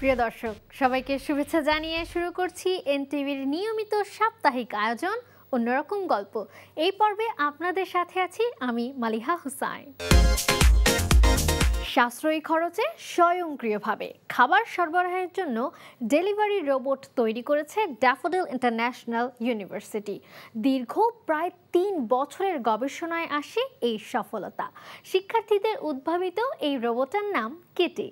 প্রিয় দর্শক সবাইকে শুভেচ্ছা জানিয়ে শুরু করছি এনটিভির নিয়মিত সাপ্তাহিক আয়োজন অন্যরকম গল্প। এই পর্বে আপনাদের সাথে আছি আমি মালিহা হুসাইন। সাশ্রয়ী খরচে স্বয়ংক্রিয়ভাবে খাবার সরবরাহের জন্য ডেলিভারি রোবট তৈরি করেছে ড্যাফোডিল ইন্টারন্যাশনাল ইউনিভার্সিটি। দীর্ঘ প্রায় ৩ বছরের গবেষণায় আসে এই সফলতা। শিক্ষার্থীদের উদ্ভাবিত এই রোবটের নাম কিটি।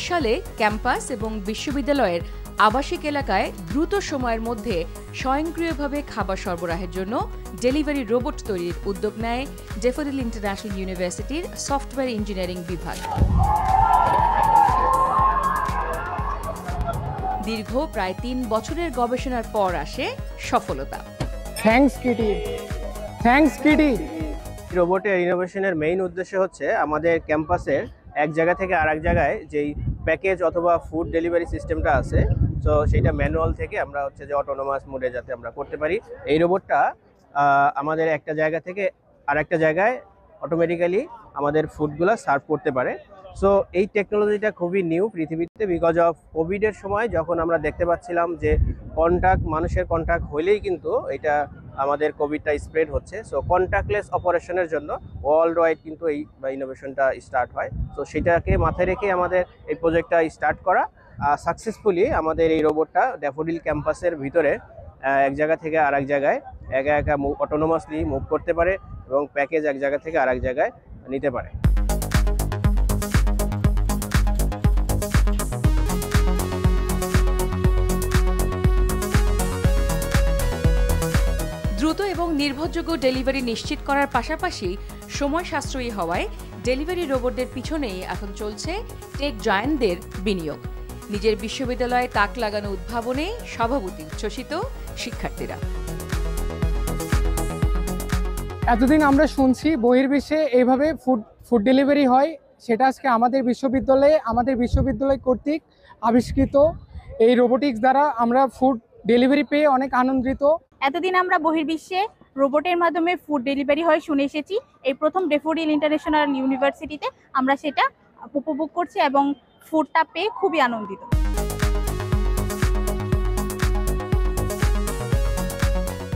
সালে ক্যাম্পাস এবং বিশ্ববিদ্যালয়ের আবাসিক এলাকায় দ্রুত সময়ের মধ্যে স্বয়ংক্রিয়ভাবে খাবার সরবরাহের জন্য ডেলিভারি রোবট তৈরির উদ্যোগ নেয় ড্যাফোডিল ইন্টারন্যাশনাল ইউনিভার্সিটির সফটওয়্যার ইঞ্জিনিয়ারিং বিভাগ। দীর্ঘ প্রায় ৩ বছরের গবেষণার পর আসে সফলতা। Thanks Kitty. রোবটের ইনোভেশনের মেইন উদ্দেশ্য হচ্ছে আমাদের ক্যাম্পাসের এক জায়গা থেকে আরেক জায়গায় যেই প্যাকেজ অথবা ফুড ডেলিভারি সিস্টেমটা আছে, তো সেইটা ম্যানুয়াল থেকে আমরা হচ্ছে যে অটোনোমাস মোডে যাতে আমরা করতে পারি। এই রোবটটা আমাদের একটা জায়গা থেকে আরেকটা জায়গায় অটোমেটিক্যালি আমাদের ফুডগুলো সার্ভ করতে পারে। সো এই টেকনোলজিটা খুবই নিউ পৃথিবীতে, বিকজ অফ কোভিডের সময় যখন আমরা দেখতে পাচ্ছিলাম যে মানুষের কন্ট্যাক্ট হইলেই কিন্তু এটা আমাদের কোভিডটা স্প্রেড হচ্ছে। সো কন্ট্যাক্টলেস অপারেশনের জন্য ওয়ার্ল্ড ওয়াইড কিন্তু এই ইনোভেশনটা স্টার্ট হয়। তো সেটাকে মাথায় রেখে আমাদের এই প্রজেক্টটা স্টার্ট করা। সাকসেসফুলি আমাদের এই রোবটটা ড্যাফোডিল ক্যাম্পাসের ভিতরে এক জায়গা থেকে আরেক জায়গায় একা অটোনোমাসলি মুভ করতে পারে এবং প্যাকেজ এক জায়গা থেকে আরেক জায়গায় নিতে পারে। দ্রুত এবং নির্ভরযোগ্য ডেলিভারি নিশ্চিত করার পাশাপাশি সময় সাশ্রয়ী হওয়ায় ডেলিভারি রোবটদের পিছনেই এখন চলছে টেক জায়ান্টদের বিনিয়োগ। নিজের বিশ্ববিদ্যালয়ে তাক লাগানো উদ্ভাবনে স্বভাবতই উচ্ছ্বসিত শিক্ষার্থীরা। এতদিন আমরা শুনছি বহির্বিশ্বে এইভাবে ফুড ডেলিভারি হয়, সেটা আজকে আমাদের বিশ্ববিদ্যালয় কর্তৃক আবিষ্কৃত এই রোবোটিক্স দ্বারা আমরা ফুড ডেলিভারি পেয়ে অনেক আনন্দিত। এতদিন আমরা বহির্বিশ্বে রোবটের মাধ্যমে ফুড ডেলিভারি হয় শুনে এসেছি, এই প্রথম ড্যাফোডিল ইন্টারন্যাশনাল ইউনিভার্সিটিতে আমরা সেটা উপভোগ করছি এবং ফুডটা পেয়ে খুবই আনন্দিত।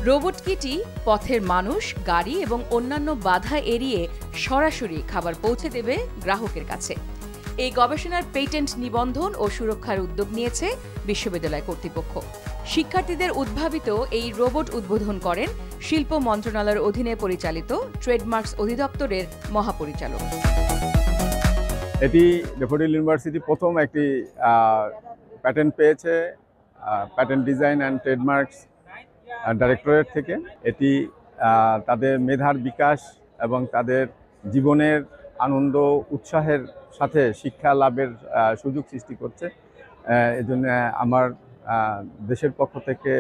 রোবট কিটি পথের মানুষ, গাড়ি এবং অন্যান্য বাধা এড়িয়ে সরাসরি খাবার পৌঁছে দেবে গ্রাহকের কাছে। এই গবেষণার পেটেন্ট নিবন্ধন ও সুরক্ষার উদ্যোগ নিয়েছে বিশ্ববিদ্যালয় কর্তৃপক্ষ। শিক্ষার্থীদের উদ্ভাবিত এই রোবট উদ্বোধন করেন শিল্প মন্ত্রণালয়ের অধীনে পরিচালিত ট্রেডমার্কস অধিদপ্তরের মহাপরিচালক। এটি ড্যাফোডিল ইউনিভার্সিটি প্রথম একটি প্যাটেন্ট পেয়েছে patent design and trademarks directorate থেকে। এটি তাদের মেধার বিকাশ এবং তাদের জীবনের আনন্দ উৎসাহের সাথে শিক্ষা লাভের সুযোগ সৃষ্টি করছে। এজন্য আমার দেশের পক্ষ থেকে,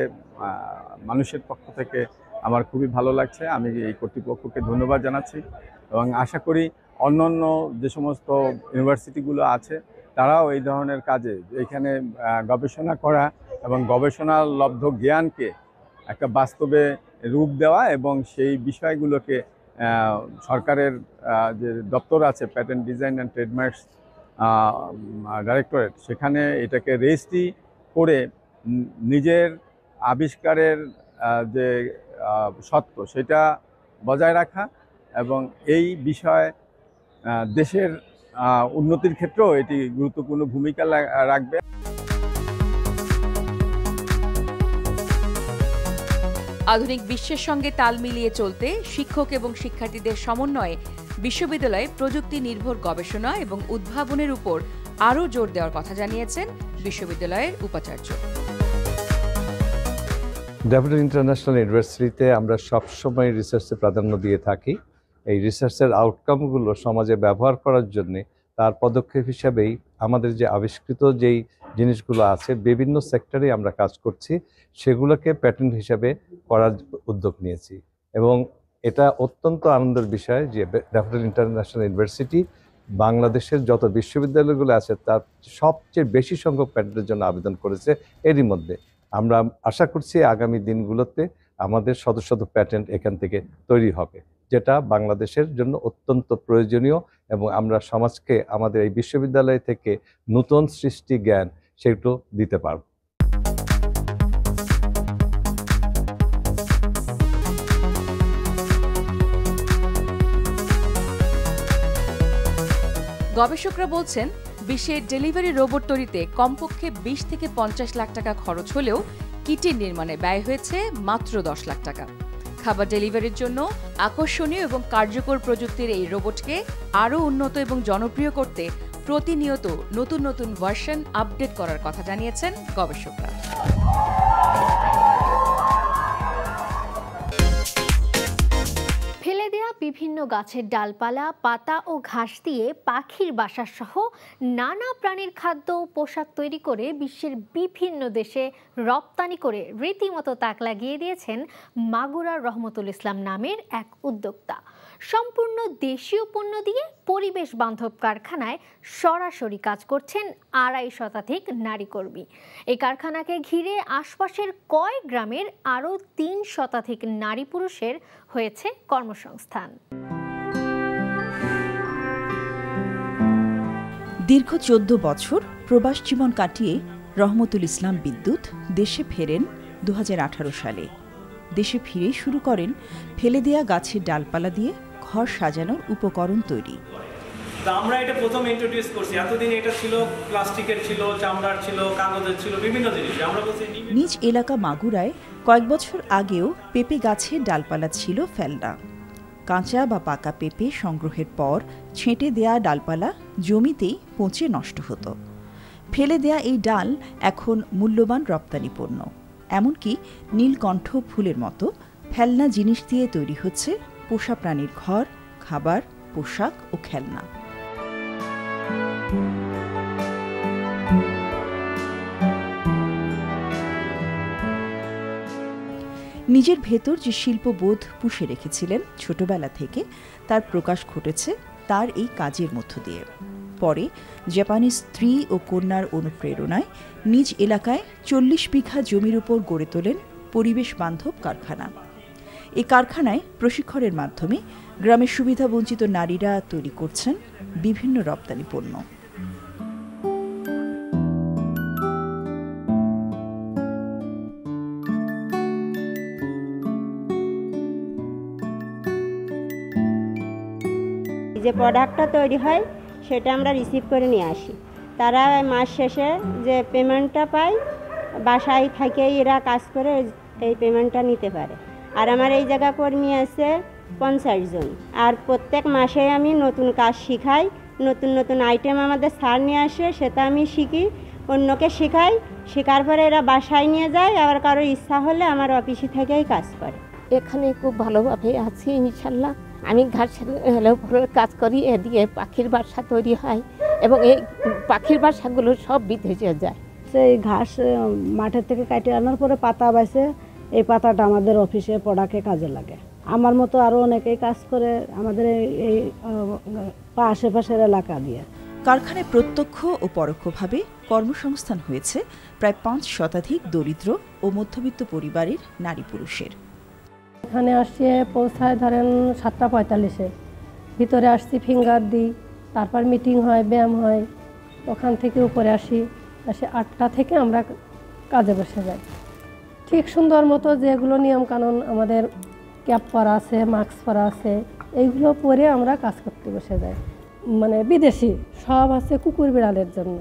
মানুষের পক্ষ থেকে আমার খুবই ভালো লাগছে। আমি এই কর্তৃপক্ষকে ধন্যবাদ জানাচ্ছি এবং আশা করি অন্যান্য যে সমস্ত ইউনিভার্সিটিগুলো আছে তারাও এই ধরনের কাজে এখানে গবেষণা করা এবং গবেষণালব্ধ জ্ঞানকে একটা বাস্তবে রূপ দেওয়া এবং সেই বিষয়গুলোকে সরকারের যে দপ্তর আছে patent design and trademarks directorate, সেখানে এটাকে রেজিস্ট্রি করে নিজের আবিষ্কারের যে সত্য সেটা বজায় রাখা এবং এই বিষয়ে দেশের উন্নতির ক্ষেত্রেও এটি গুরুত্বপূর্ণ ভূমিকা রাখবে। আধুনিক বিশ্বের সঙ্গে তাল মিলিয়ে চলতে শিক্ষক এবং শিক্ষার্থীদের সমন্বয়ে বিশ্ববিদ্যালয়ে প্রযুক্তি নির্ভর গবেষণা এবং উদ্ভাবনের উপর আরও জোর দেওয়ার কথা জানিয়েছেন বিশ্ববিদ্যালয়ের উপাচার্য। ড্যাফোডিল ইন্টারন্যাশনাল ইউনিভার্সিটিতে আমরা সবসময় রিসার্চে প্রাধান্য দিয়ে থাকি। এই রিসার্চের আউটকামগুলো সমাজে ব্যবহার করার জন্য তার পদক্ষেপ হিসাবেই আমাদের যে আবিষ্কৃত যেই জিনিসগুলো আছে বিভিন্ন সেক্টরে আমরা কাজ করছি, সেগুলোকে প্যাটেন্ট হিসাবে করার উদ্যোগ নিয়েছি এবং এটা অত্যন্ত আনন্দের বিষয় যে ড্যাফোডিল ইন্টারন্যাশনাল ইউনিভার্সিটি বাংলাদেশের যত বিশ্ববিদ্যালয়গুলো আছে তার সবচেয়ে বেশি সংখ্যক প্যাটেন্টের জন্য আবেদন করেছে। এরই মধ্যে আমরা আশা করছি আগামী দিনগুলোতে আমাদের শত শত প্যাটেন্ট এখান থেকে তৈরি হবে, যেটা বাংলাদেশের জন্য অত্যন্ত প্রয়োজনীয় এবং আমরা সমাজকে আমাদের এই বিশ্ববিদ্যালয় থেকে নতুন সৃষ্টি জ্ঞান সেগুলো দিতে পারব। গবেষকরা বলছেন বিশ্বে ডেলিভারি রোবট তৈরিতে কমপক্ষে 20 থেকে 50 লাখ টাকা খরচ হলেও কিটের নির্মাণে ব্যয় হয়েছে মাত্র 10 লাখ টাকা। খাবার ডেলিভারির জন্য আকর্ষণীয় এবং কার্যকর প্রযুক্তির এই রোবটকে আরও উন্নত এবং জনপ্রিয় করতে প্রতিনিয়ত নতুন নতুন ভার্সন আপডেট করার কথা জানিয়েছেন গবেষকরা। ফেলে দেয়া বিভিন্ন গাছের ডালপালা, পাতা ও ঘাস দিয়ে পাখির বাসা সহ নানা প্রাণীর খাদ্য ও পোশাক তৈরি করে বিশ্বের বিভিন্ন দেশে রপ্তানি করে রীতিমতো তাক লাগিয়ে দিয়েছেন মাগুরার রহমতুল ইসলাম নামের এক উদ্যোক্তা। সম্পূর্ণ দেশীয় পণ্য দিয়ে পরিবেশ বান্ধব কারখানায় সরাসরি কাজ করছেন 2.5 শতাধিক নারী কর্মী। এই কারখানাকে ঘিরে আশপাশের কয়েক গ্রামের আরও 3 শতাধিক নারী পুরুষের হয়েছে কর্মসংস্থান। দীর্ঘ 14 বছর প্রবাস জীবন কাটিয়ে রহমতুল ইসলাম বিদ্যুৎ দেশে ফেরেন 2018 সালে। দেশে ফিরে শুরু করেন ফেলে দেয়া গাছের ডালপালা দিয়ে ঘর সাজানোর উপকরণ তৈরি। আমরা এটা প্রথম ইন্ট্রোডিউস করছি, এতদিন এটা ছিল প্লাস্টিকের, ছিল চামড়ার, ছিল কাগজের, ছিল বিভিন্ন জিনিস। আমরা বলছি নিজ এলাকা মাগুরায় কয়েক বছর আগেও পেঁপে গাছের ডালপালা ছিল ফেলনা। কাঁচা বা পাকা পেঁপে সংগ্রহের পর ছেঁটে দেয়া ডালপালা জমিতেই পচে নষ্ট হতো। ফেলে দেয়া এই ডাল এখন মূল্যবান রপ্তানি পণ্য। এমনকি নীলকণ্ঠ ফুলের মতো ফেলনা জিনিস দিয়ে তৈরি হচ্ছে পোষা প্রাণীর ঘর, খাবার, পোশাক ও খেলনা। নিজের ভেতর যে শিল্পবোধ পুষে রেখেছিলেন ছোটবেলা থেকে, তার প্রকাশ ঘটেছে তার এই কাজের মধ্য দিয়ে। পরে জাপানি স্ত্রী ও কন্যার অনুপ্রেরণায় নিজ এলাকায় 40 বিঘা জমির উপর গড়ে তোলেন পরিবেশ বান্ধব কারখানা। এই কারখানায় প্রশিক্ষণের মাধ্যমে গ্রামের সুবিধাবঞ্চিত নারীরা তৈরি করছেন বিভিন্ন রপ্তানি পণ্য। যে প্রোডাক্টটা তৈরি হয় সেটা আমরা রিসিভ করে নিয়ে আসি। তারা মাস শেষে যে পেমেন্টটা পায়, বাসায় থেকেই এরা কাজ করে এই পেমেন্টটা নিতে পারে। আর আমার এই জায়গা কর্মী আছে 50 জন। আর প্রত্যেক মাসে আমি নতুন কাজ শিখাই, নতুন নতুন আইটেম আমাদের স্যার নিয়ে আসে, সেটা আমি শিখি, অন্যকে শেখাই। শেখার পরে এরা বাসায় নিয়ে যায়, আবার কারো ইচ্ছা হলে আমার অফিসে থেকেই কাজ করে। এখানে খুব ভালোভাবে আছি ইনশাল্লাহ। আমি ঘাসের কাজ করি, এদিকে পাখির বাসা তৈরি হয় এবং এই পাখির বাসাগুলো সব বিদেশে যায়। সেই ঘাস মাঠের থেকে কাটিয়ে আনার পরে পাতা বাইছে, এই পাতাটা আমাদের অফিসে প্রোডাক্টে কাজে লাগে। আমার মতো আরও অনেকেই কাজ করে আমাদের এই আশেপাশের এলাকা দিয়ে। কারখানায় প্রত্যক্ষ ও পরোক্ষভাবে কর্মসংস্থান হয়েছে প্রায় 5 শতাধিক দরিদ্র ও মধ্যবিত্ত পরিবারের নারী পুরুষের। এখানে আসছে পৌঁছায় ধরেন 7:45-এ, ভিতরে আসছি ফিঙ্গার দিই, তারপর মিটিং হয়, ব্যায়াম হয়, ওখান থেকে উপরে আসি 8টা থেকে আমরা কাজে বসে যাই। ঠিক সুন্দর মতো যেগুলো নিয়মকানুন আমাদের ক্যাপ পরা আছে, মাস্ক পরা আছে, এইগুলো পরে আমরা কাজ করতে বসে যাই। মানে বিদেশি সব আছে কুকুর বিড়ালের জন্য,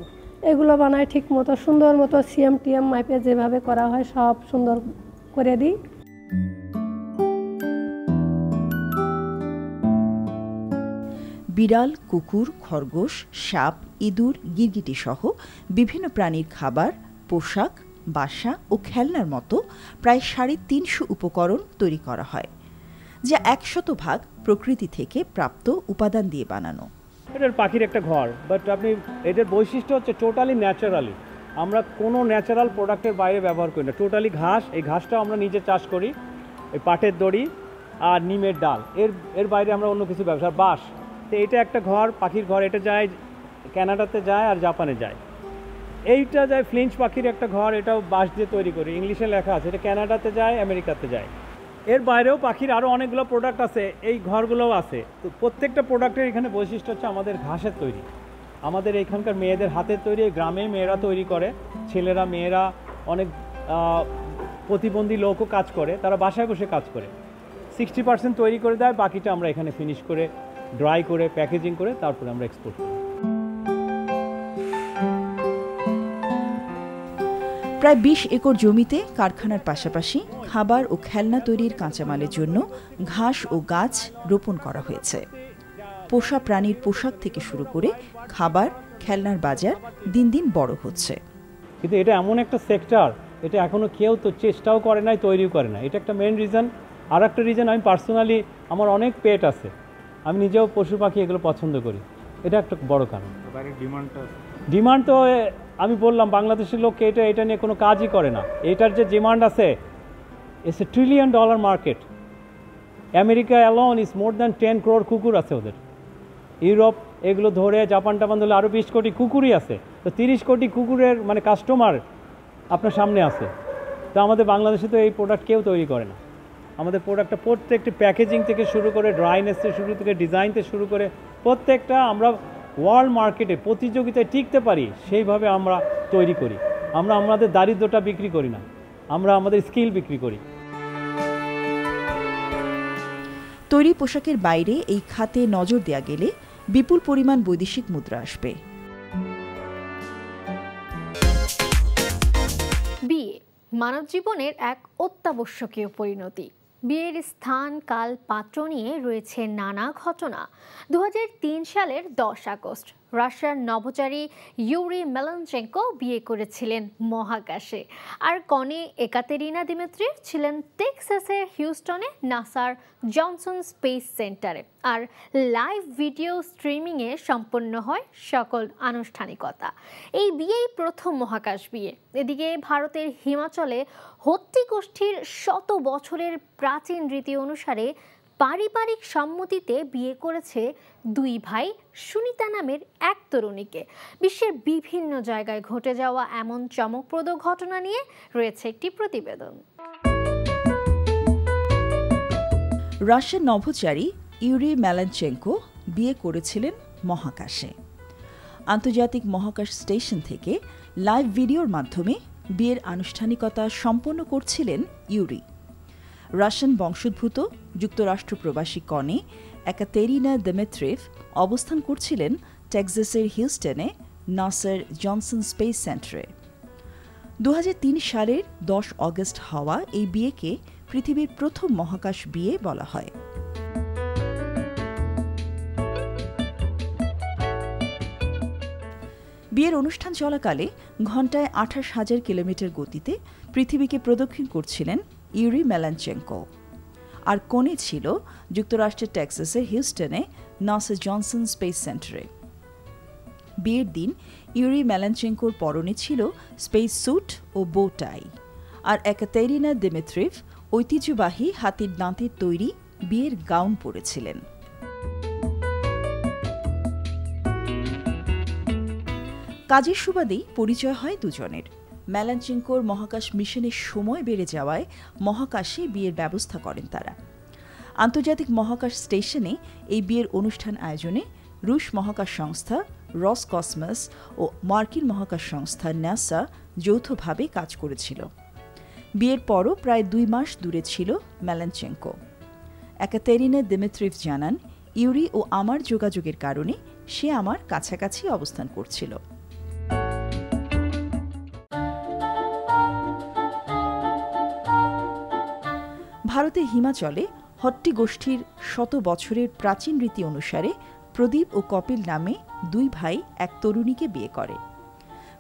এগুলো বানায় ঠিক মতো সুন্দর মতো সিএম মাইপে যেভাবে করা হয় সব সুন্দর করে দিই। বিড়াল, কুকুর, খরগোশ, সাপ, ইঁদুর, গিরগিটি সহ বিভিন্ন প্রাণীর খাবার, পোশাক, বাসা ও খেলনার মতো প্রায় 350 উপকরণ তৈরি করা হয়, যা 100% প্রকৃতি থেকে প্রাপ্ত উপাদান দিয়ে বানানো। এটার পাখির একটা ঘর, বাট আপনি এটার বৈশিষ্ট্য হচ্ছে টোটালি ন্যাচারালি। আমরা কোনো ন্যাচারাল প্রোডাক্টের বাইরে ব্যবহার করি না। টোটালি ঘাস, এই ঘাসটাও আমরা নিজে চাষ করি, এই পাটের দড়ি আর নিমের ডাল, এর বাইরে আমরা অন্য কিছু ব্যবসা। বাঁশ, তো এটা একটা ঘর, পাখির ঘর। এটা যায় কানাডাতে যায় আর জাপানে যায়। এইটা যায় ফ্লিঞ্চ পাখির একটা ঘর, এটাও বাঁশ দিয়ে তৈরি করি, ইংলিশে লেখা আছে, এটা কানাডাতে যায়, আমেরিকাতে যায়। এর বাইরেও পাখির আরও অনেকগুলো প্রোডাক্ট আছে, এই ঘরগুলোও আছে। তো প্রত্যেকটা প্রোডাক্টের এখানে বৈশিষ্ট্য হচ্ছে আমাদের ঘাসের তৈরি, আমাদের এখানকার মেয়েদের হাতের তৈরি, গ্রামে মেয়েরা তৈরি করে, ছেলেরা মেয়েরা অনেক প্রতিবন্ধী লোকও কাজ করে, তারা বাসায় বসে কাজ করে। 60% তৈরি করে দেয়, বাকিটা আমরা এখানে ফিনিশ করে ড্রাই করে প্যাকেজিং করে তারপরে আমরা এক্সপোর্ট করি। প্রায় 20 একর জমিতে কারখানার পাশাপাশি খাবার ও খেলনা তৈরির কাঁচামালের জন্য ঘাস ও গাছ রোপণ করা হয়েছে। পোষা প্রাণীর পোশাক থেকে শুরু করে খাবার খেলনার বাজার দিন দিন বড় হচ্ছে। কিন্তু এটা এমন একটা সেক্টর, এটা এখনো কেউ তো চেষ্টাও করে নাই, তৈরিও করে না। এটা একটা মেন রিজন। আর একটা রিজন, আমি পার্সোনালি আমার অনেক পেট আছে, আমি নিজেও পশু পাখি এগুলো পছন্দ করি, এটা একটা বড় কারণ। ডিমান্ড তো আমি বললাম বাংলাদেশের লোককে এটা নিয়ে কোনো কাজই করে না। এটার যে ডিমান্ড আছে, it's $1 trillion market. America alone is more than 10 crore কুকুর আছে ওদের। ইউরোপ এগুলো ধরে জাপান টাপান ধরলে আরও 20 কোটি কুকুরই আছে। তো 30 কোটি কুকুরের মানে কাস্টমার আপনার সামনে আছে। তো আমাদের বাংলাদেশে তো এই প্রোডাক্ট কেউ তৈরি করে না। আমাদের প্রোডাক্টটা প্রত্যেকটি প্যাকেজিং থেকে শুরু করে ড্রাইনেস থেকে শুরু থেকে ডিজাইন থেকে শুরু করে প্রত্যেকটা আমরা ওয়ার্ল্ড মার্কেটে প্রতিযোগিতায় টিকতে পারি সেইভাবে আমরা তৈরি করি। আমরা আমাদের দারিদ্রটা বিক্রি করি না, আমরা আমাদের স্কিল বিক্রি করি। তৈরি পোশাকের বাইরে এই খাতে নজর দেয়া গেলে বিপুল পরিমাণ বৈদেশিক মুদ্রা আসবে। বিয়ে মানব জীবনের এক অত্যাবশ্যকীয় পরিণতি। বিয়ের স্থান কাল পাত্র নিয়ে রয়েছে নানা ঘটনা। 2003 সালের 10 আগস্ট রাশিয়ার নভোচারী ইউরি মেলানচেঙ্কো বিয়ে করেছিলেন মহাকাশে, আর কনে একাতেরিনা দিমিত্রিভ ছিলেন টেক্সাসের হিউস্টনে নাসার জনসন স্পেস সেন্টারে। আর লাইভ ভিডিও স্ট্রিমিংয়ে সম্পন্ন হয় সকল আনুষ্ঠানিকতা। এই বিয়েই প্রথম মহাকাশ বিয়ে। এদিকে ভারতের হিমাচলে হত্তি গোষ্ঠীর শত বছরের প্রাচীন রীতি অনুসারে পারিবারিক সম্মতিতে বিয়ে করেছে দুই ভাই সুনিতা নামের এক তরুণীকে। বিশ্বের বিভিন্ন জায়গায় ঘটে যাওয়া এমন চমকপ্রদ ঘটনা নিয়ে রয়েছে একটি প্রতিবেদন। রাশিয়ার নভোচারী ইউরি মেলানচেঙ্কো বিয়ে করেছিলেন মহাকাশে। আন্তর্জাতিক মহাকাশ স্টেশন থেকে লাইভ ভিডিওর মাধ্যমে বিয়ের আনুষ্ঠানিকতা সম্পন্ন করছিলেন ইউরি। রাশিয়ান বংশোদ্ভূত যুক্তরাষ্ট্র প্রবাসী কনে একাতেরিনা দিমিত্রিভ অবস্থান করছিলেন টেক্সাসের হিউস্টনে নাসার জনসন স্পেস সেন্টারে। 2003 সালের 10 আগস্ট হওয়া এই বিয়েকে পৃথিবীর প্রথম মহাকাশ বিয়ে বলা হয়। বিয়ের অনুষ্ঠান চলাকালে ঘণ্টায় 28,000 কিলোমিটার গতিতে পৃথিবীকে প্রদক্ষিণ করছিলেন ইউরি মেলানচেঙ্কো। আর কনে ছিল যুক্তরাষ্ট্রের টেক্সাসের হিউস্টনে নাসা জনসন স্পেস সেন্টারে। বিয়ের দিন ইউরি মেলানচেঙ্কোর পরনে ছিল স্পেস স্যুট ও বো টাই, আর একাতেরিনা দিমিত্রিভ ঐতিহ্যবাহী হাতির দাঁতের তৈরি বিয়ের গাউন পরেছিলেন। কাজের সুবাদেই পরিচয় হয় দুজনের। মেলানচেঙ্কোর মহাকাশ মিশনের সময় বেড়ে যাওয়ায় মহাকাশে বিয়ের ব্যবস্থা করেন তারা। আন্তর্জাতিক মহাকাশ স্টেশনে এই বিয়ের অনুষ্ঠান আয়োজনে রুশ মহাকাশ সংস্থা রসকসমস ও মার্কিন মহাকাশ সংস্থা নাসা যৌথভাবে কাজ করেছিল। বিয়ের পরও প্রায় 2 মাস দূরে ছিল মেলানচেঙ্কো। একাতেরিনা দিমিত্রিভ জানান, ইউরি ও আমার যোগাযোগের কারণে সে আমার কাছাকাছি অবস্থান করছিল। ভারতের হিমাচলে হট্টি গোষ্ঠীর শত বছরের প্রাচীন রীতি অনুসারে প্রদীপ ও কপিল নামে 2 ভাই এক তরুণীকে বিয়ে করে।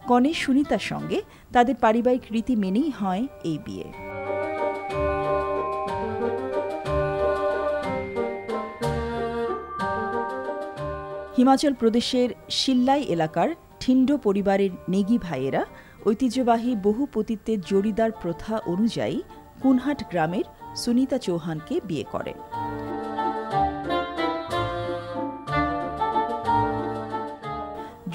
কনে সুনিতার সঙ্গে তাদের পারিবারিক রীতি মেনেই হয় এই বিয়ে। হিমাচল প্রদেশের শিল্লাই এলাকার ঠিন্ডো পরিবারের নেগি ভাইয়েরা ঐতিহ্যবাহী বহুপতিত্বের জরিদার প্রথা অনুযায়ী কুনহাট গ্রামের সুনিতা চৌহানকে বিয়ে করে।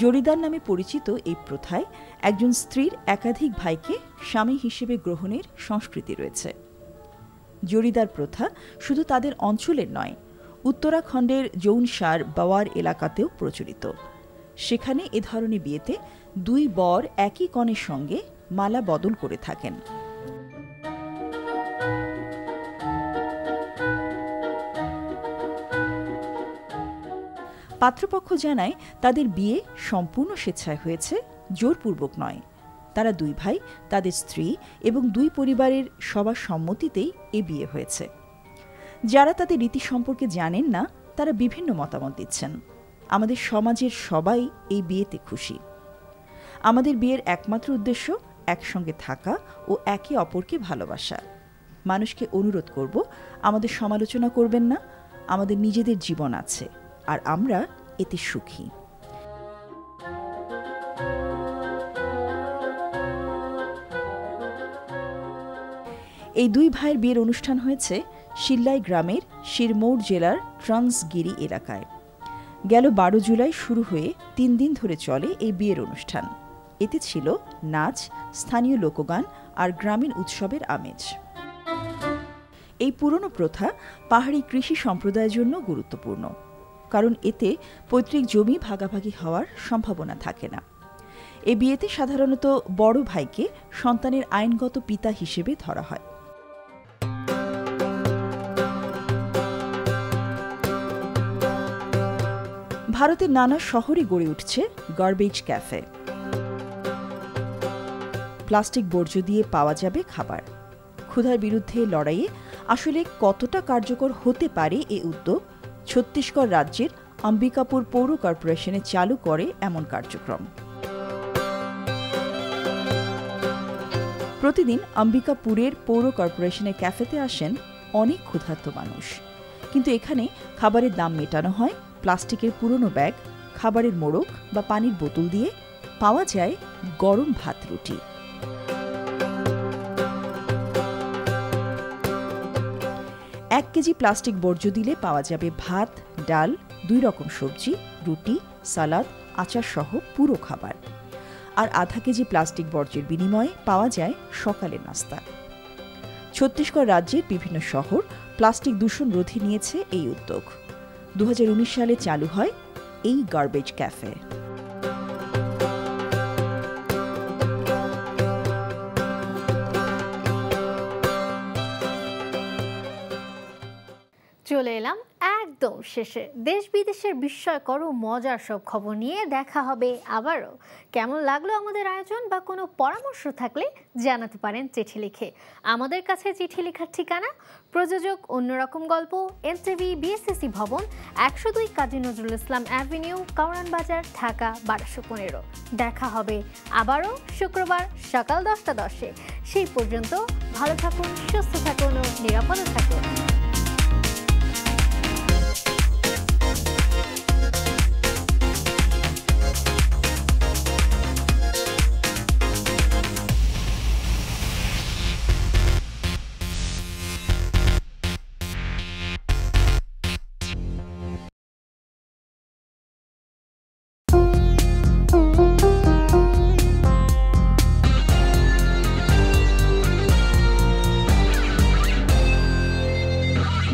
জরিদার নামে পরিচিত এই প্রথায় একজন স্ত্রীর একাধিক ভাইকে স্বামী হিসেবে গ্রহণের সংস্কৃতি রয়েছে। জরিদার প্রথা শুধু তাদের অঞ্চলের নয়, উত্তরাখণ্ডের জৌনসার বাওয়ার এলাকাতেও প্রচলিত। সেখানে এ ধরনের বিয়েতে দুই বর একই কনের সঙ্গে মালা বদল করে থাকেন। পাত্রপক্ষ জানায় তাদের বিয়ে সম্পূর্ণ স্বেচ্ছায় হয়েছে, জোরপূর্বক নয়। তারা দুই ভাই, তাদের স্ত্রী এবং দুই পরিবারের সবার সম্মতিতেই এ বিয়ে হয়েছে। যারা তাদের রীতি সম্পর্কে জানেন না তারা বিভিন্ন মতামত দিচ্ছেন। আমাদের সমাজের সবাই এই বিয়েতে খুশি। আমাদের বিয়ের একমাত্র উদ্দেশ্য একসঙ্গে থাকা ও একে অপরকে ভালোবাসা। মানুষকে অনুরোধ করব, আমাদের সমালোচনা করবেন না। আমাদের নিজেদের জীবন আছে আর আমরা এতে সুখী। এই দুই ভাইয়ের বিয়ের অনুষ্ঠান হয়েছে শিল্লাই গ্রামের শিরমৌর জেলার ট্রান্সগিরি এলাকায়। গেল 12 জুলাই শুরু হয়ে 3 দিন ধরে চলে এই বিয়ের অনুষ্ঠান। এতে ছিল নাচ, স্থানীয় লোকগান আর গ্রামীণ উৎসবের আমেজ। এই পুরনো প্রথা পাহাড়ি কৃষি সম্প্রদায়ের জন্য গুরুত্বপূর্ণ, কারণ এতে পৈতৃক জমি ভাগাভাগি হওয়ার সম্ভাবনা থাকে না। এই বিয়েতে সাধারণত বড় ভাইকে সন্তানের আইনগত পিতা হিসেবে ধরা হয়। ভারতের নানা শহরে গড়ে উঠছে গার্বেজ ক্যাফে। প্লাস্টিক বর্জ্য দিয়ে পাওয়া যাবে খাবার। ক্ষুধার বিরুদ্ধে লড়াইয়ে আসলে কতটা কার্যকর হতে পারে এ উদ্যোগ, ছত্তিশগড় রাজ্যের অম্বিকাপুর পৌর কর্পোরেশনে চালু করে এমন কার্যক্রম। প্রতিদিন অম্বিকাপুরের পৌর কর্পোরেশনের ক্যাফেতে আসেন অনেক ক্ষুধার্ত মানুষ, কিন্তু এখানে খাবারের দাম মেটানো হয় প্লাস্টিকের পুরনো ব্যাগ, খাবারের মোড়ক বা পানির বোতল দিয়ে। পাওয়া যায় গরম ভাত, রুটি। 1 কেজি প্লাস্টিক বর্জ্য দিলে পাওয়া যাবে ভাত, ডাল, 2 রকম সবজি, রুটি, সালাদ, আচার সহ পুরো খাবার। আর আধা কেজি প্লাস্টিক বর্জ্যের বিনিময়ে পাওয়া যায় সকালের নাস্তা। ছত্তিশগড় রাজ্যের বিভিন্ন শহর প্লাস্টিক দূষণ রোধে নিয়েছে এই উদ্যোগ। 2019 সালে চালু হয় এই গার্বেজ ক্যাফে। চলে এলাম একদম শেষে। দেশ বিদেশের বিস্ময়কর ও মজার সব খবর নিয়ে দেখা হবে আবারও। কেমন লাগলো আমাদের আয়োজন বা কোনো পরামর্শ থাকলে জানাতে পারেন চিঠি লিখে। আমাদের কাছে চিঠি লেখার ঠিকানা প্রযোজক অন্যরকম গল্প, এনটিভি, বিএসসিসি ভবন, 102 কাজী নজরুল ইসলাম অ্যাভিনিউ, কাউরান বাজার, ঢাকা 1215। দেখা হবে আবারও শুক্রবার সকাল 10টা 10-এ। সেই পর্যন্ত ভালো থাকুন, সুস্থ থাকুন ও নিরাপদে থাকুন।